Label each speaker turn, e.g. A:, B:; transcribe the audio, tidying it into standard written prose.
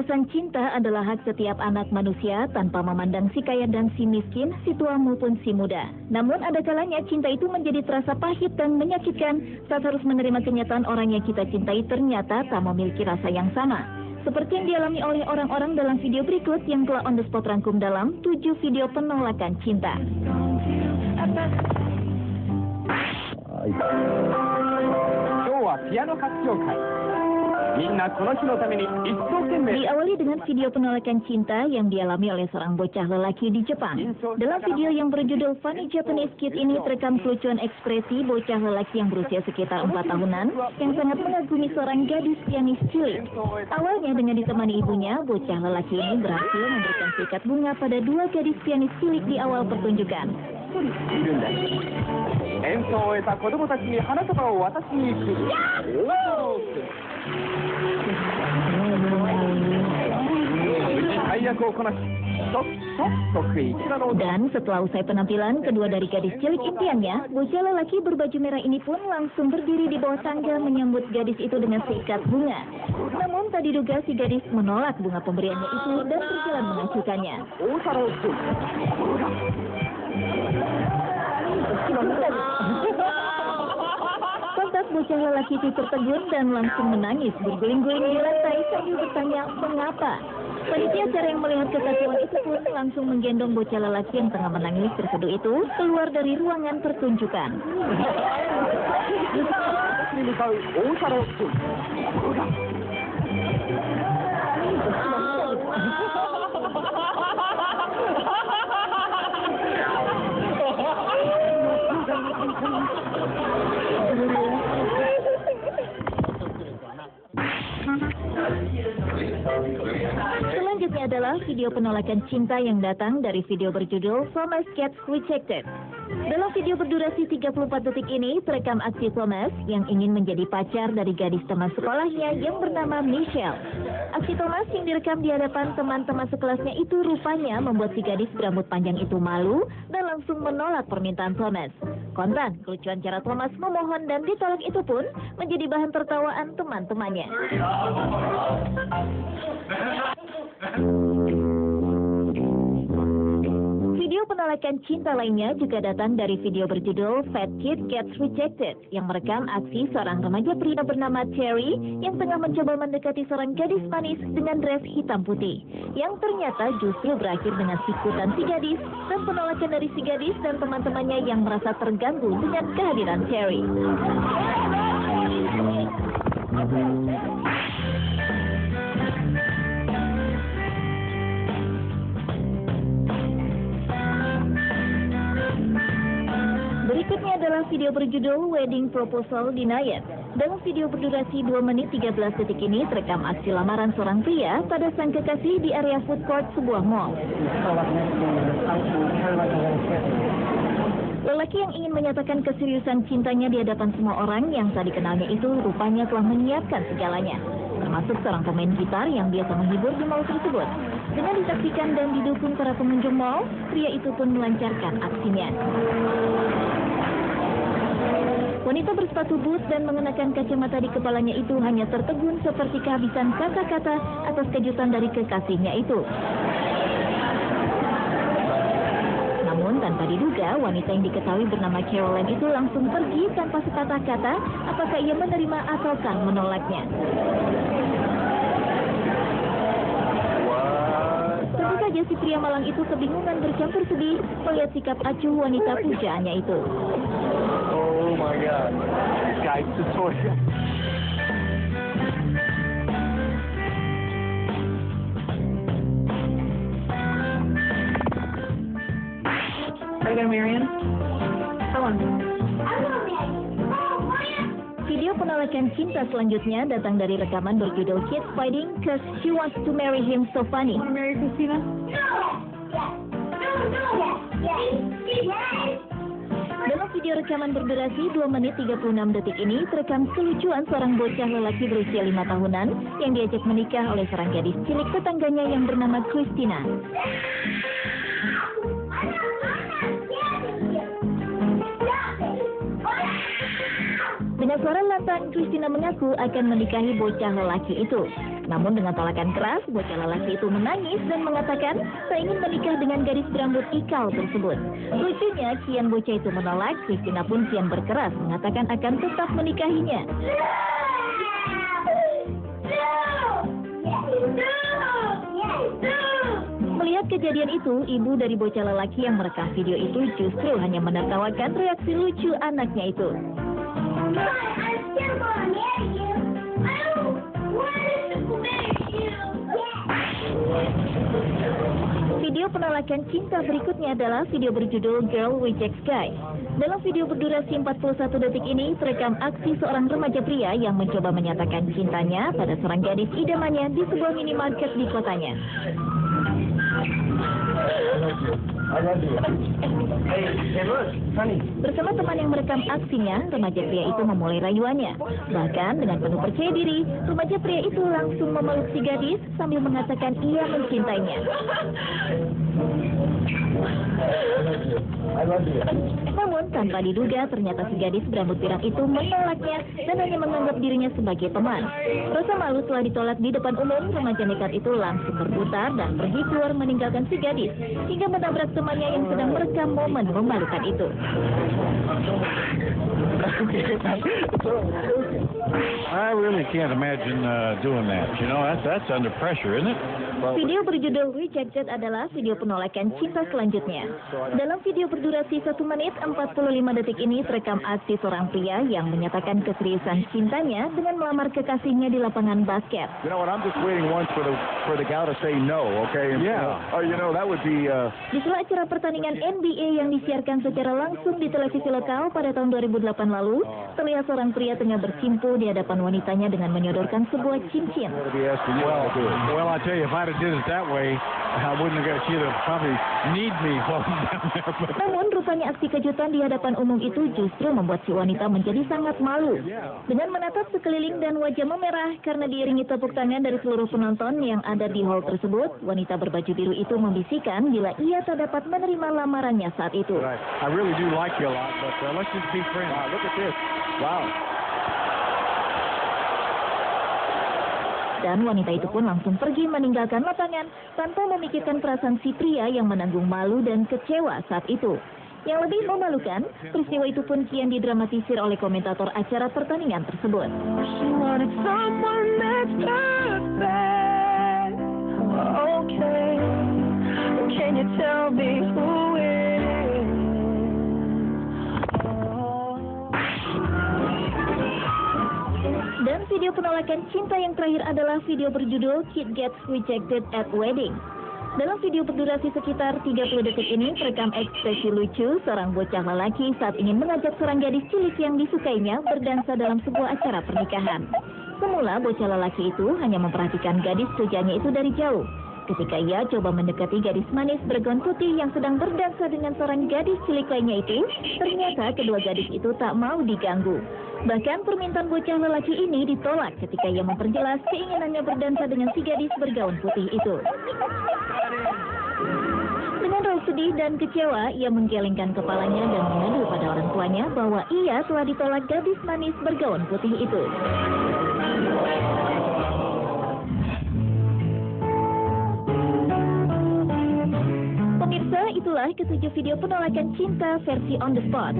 A: Perasaan cinta adalah hak setiap anak manusia tanpa memandang si kaya dan si miskin, si tua maupun si muda. Namun ada kalanya cinta itu menjadi terasa pahit dan menyakitkan saat harus menerima kenyataan orang yang kita cintai ternyata tak memiliki rasa yang sama. Seperti yang dialami oleh orang-orang dalam video berikut yang telah on the spot rangkum dalam 7 video penolakan cinta. Diawali dengan video penolakan cinta yang dialami oleh seorang bocah lelaki di Jepang. Dalam video yang berjudul Funny Japanese Kid ini terekam kelucuan ekspresi bocah lelaki yang berusia sekitar 4 tahunan yang sangat mengagumi seorang gadis pianis cilik. Awalnya dengan ditemani ibunya, bocah lelaki ini berhasil memberikan sikat bunga pada 2 gadis pianis cilik di awal pertunjukan. Dan setelah usai penampilan kedua dari gadis cilik impiannya, bocah lelaki berbaju merah ini pun langsung berdiri di bawah tangga menyambut gadis itu dengan seikat bunga. Namun tak diduga si gadis menolak bunga pemberiannya itu dan berjalan mengacukannya. Kontak bocah lelaki itu tertegun dan langsung menangis berguling-guling di lantai sambil bertanya mengapa. Panitia acara yang melihat kekacauan itu pun langsung menggendong bocah lelaki yang tengah menangis terseduh itu keluar dari ruangan pertunjukan. Selanjutnya adalah video penolakan cinta yang datang dari video berjudul Thomas Gets Rejected. Dalam video berdurasi 34 detik ini terekam aksi Thomas yang ingin menjadi pacar dari gadis teman sekolahnya yang bernama Michelle. Aksi Thomas yang direkam di hadapan teman-teman sekelasnya itu rupanya membuat si gadis berambut panjang itu malu dan langsung menolak permintaan Thomas. Kontan, kelucuan cara Thomas memohon dan ditolak itu pun menjadi bahan tertawaan teman-temannya. Video penolakan cinta lainnya juga datang dari video berjudul Fat Kid Gets Rejected yang merekam aksi seorang remaja pria bernama Terry yang tengah mencoba mendekati seorang gadis manis dengan dress hitam putih yang ternyata justru berakhir dengan sikutan si gadis dan penolakan dari si gadis dan teman-temannya yang merasa terganggu dengan kehadiran Terry. Berikutnya adalah video berjudul Wedding Proposal Denied. Dalam video berdurasi 2 menit 13 detik ini terekam aksi lamaran seorang pria pada sang kekasih di area food court sebuah mall. Lelaki yang ingin menyatakan keseriusan cintanya di hadapan semua orang yang tak dikenalnya itu rupanya telah menyiapkan segalanya, termasuk seorang pemain gitar yang biasa menghibur di mall tersebut. Dengan disaksikan dan didukung para pengunjung mall, pria itu pun melancarkan aksinya. Wanita bersepatu boot dan mengenakan kacamata di kepalanya itu hanya tertegun seperti kehabisan kata-kata atas kejutan dari kekasihnya itu. Namun tanpa diduga, wanita yang diketahui bernama Caroline itu langsung pergi tanpa sepatah kata apakah ia menerima ataukah menolaknya. Tentu saja si pria malang itu kebingungan bercampur sedih melihat sikap acuh wanita pujaannya itu.
B: Oh my God, this guy's tutorial.
C: Are you gonna marry him? Come on.
A: Video penolakan cinta selanjutnya datang dari rekaman berjudul Kids Fighting Cause She Wants to Marry Him So Funny.
C: You wanna marry Christina?
A: Dalam video rekaman berdurasi 2 menit 36 detik ini terekam kelucuan seorang bocah lelaki berusia 5 tahunan yang diajak menikah oleh seorang gadis cilik tetangganya yang bernama Christina. Dengan Dengan suara lantang, Christina mengaku akan menikahi bocah lelaki itu. Namun dengan tolakan keras, bocah lelaki itu menangis dan mengatakan tak ingin menikah dengan gadis berambut ikal tersebut. Lucunya, kian bocah itu menolak, Christina pun kian berkeras mengatakan akan tetap menikahinya. Melihat kejadian itu, ibu dari bocah lelaki yang merekam video itu justru hanya menertawakan reaksi lucu anaknya itu. Video penolakan cinta berikutnya adalah video berjudul Girl Rejects Guy. Dalam video berdurasi 41 detik ini terekam aksi seorang remaja pria yang mencoba menyatakan cintanya pada seorang gadis idamannya di sebuah minimarket di kotanya. Bersama teman yang merekam aksinya, remaja pria itu memulai rayuannya. Bahkan dengan penuh percaya diri, remaja pria itu langsung memeluk si gadis sambil mengatakan ia mencintainya. Namun tanpa diduga ternyata si gadis berambut pirang itu menolaknya dan hanya menganggap dirinya sebagai teman. Rasa malu setelah ditolak di depan umum, remaja nekat itu langsung berputar dan pergi keluar meninggalkan si gadis hingga menabrak temannya yang sedang merekam momen memalukan itu.
D: I really can't imagine doing that. You know, that's under pressure, isn't it?
A: Video berjudul Rejected adalah video penolakan cinta selanjutnya. Dalam video berdurasi 1 menit 45 detik ini terekam aksi seorang pria yang menyatakan keseriusan cintanya dengan melamar kekasihnya di lapangan basket.
B: You know what? I'm just waiting once for the gal to say no, okay?
D: Yeah.
B: You know that would be.
A: Di sela acara pertandingan NBA yang disiarkan secara langsung di televisi lokal pada tahun 2008 lalu, terlihat seorang pria tengah bersimpu di hadapan wanitanya dengan menyodorkan sebuah cincin.
D: Well, I tell you, if I'd have did it that way, I wouldn't have got she'd have probably need me floating down there.
A: Namun rupanya aksi kejutan di hadapan umum itu justru membuat si wanita menjadi sangat malu. Dengan menatap sekeliling dan wajah memerah karena diiringi tepuk tangan dari seluruh penonton yang ada di hall tersebut, wanita berbaju biru itu membisikkan bila ia tak dapat menerima lamarannya saat itu.
D: Right. I really do like you a lot, but let's just be friends.
B: Wow, look at this. Wow.
A: Dan wanita itu pun langsung pergi meninggalkan lapangan tanpa memikirkan perasaan si pria yang menanggung malu dan kecewa saat itu. Yang lebih memalukan, peristiwa itu pun kian didramatisir oleh komentator acara pertandingan tersebut. Dan video penolakan cinta yang terakhir adalah video berjudul Kid Gets Rejected at Wedding. Dalam video berdurasi sekitar 30 detik ini terekam ekspresi lucu seorang bocah lelaki saat ingin mengajak seorang gadis cilik yang disukainya berdansa dalam sebuah acara pernikahan. Semula bocah lelaki itu hanya memperhatikan gadis pujanya itu dari jauh. Ketika ia coba mendekati gadis manis bergaun putih yang sedang berdansa dengan seorang gadis cilik lainnya itu, ternyata kedua gadis itu tak mau diganggu. Bahkan permintaan bocah lelaki ini ditolak ketika ia memperjelas keinginannya berdansa dengan si gadis bergaun putih itu. Dengan raut sedih dan kecewa, ia menggelengkan kepalanya dan mengadu pada orang tuanya bahwa ia telah ditolak gadis manis bergaun putih itu. Pemirsa, itulah ketujuh video penolakan cinta versi on the spot.